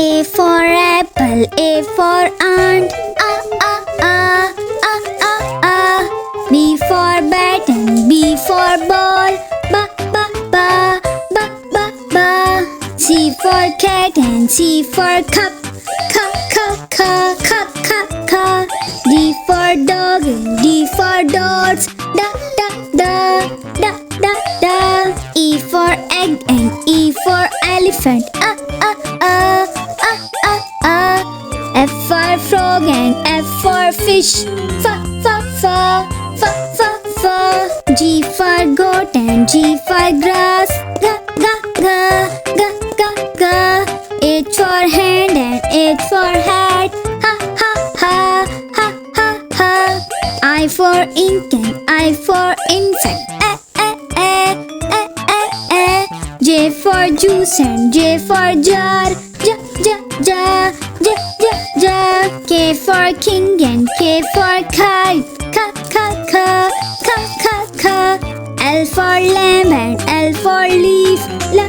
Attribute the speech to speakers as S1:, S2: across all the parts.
S1: A for apple, A for ant. B for bat and B for ball. Ba. C for cat and C for cup. Cup. D for dog and D for dots. Da. E for egg and E for elephant. F for frog and F for fish. Fa. G for goat and G for grass. Ga. H for hand and H for hat. Ha. I for ink and I for insect. J for juice and J for jar. K for king and K for kite. L for lamb and L for leaf. La.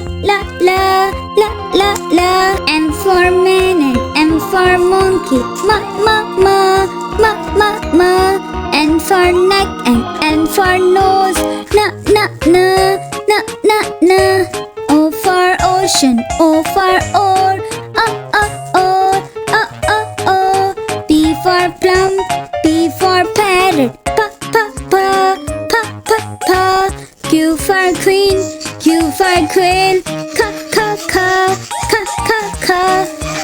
S1: M for man and M for monkey. Ma. N for neck and N for nose. Na. O for ocean, O for oar. P for plum, P for parrot. Pa. Q for queen, Q for quail. Ka.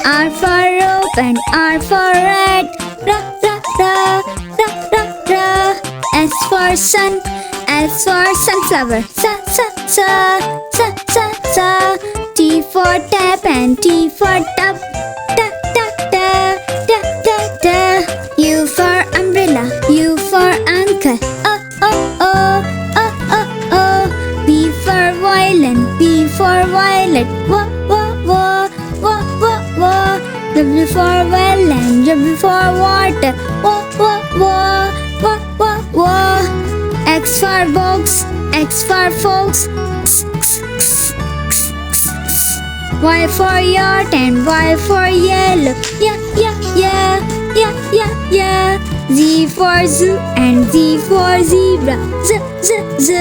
S1: R for rope and R for rat. Ra. S for sun, S for sunflower. Sa. T for tap and T for tub. Da. U for umbrella, U for uncle. Oh. V for violin, V for violet. Wa. W for well and W for water. Wa. X for box, X for fox. Y for yacht and Y for yellow. Yeah. Z for zoo and Z for zebra. Z.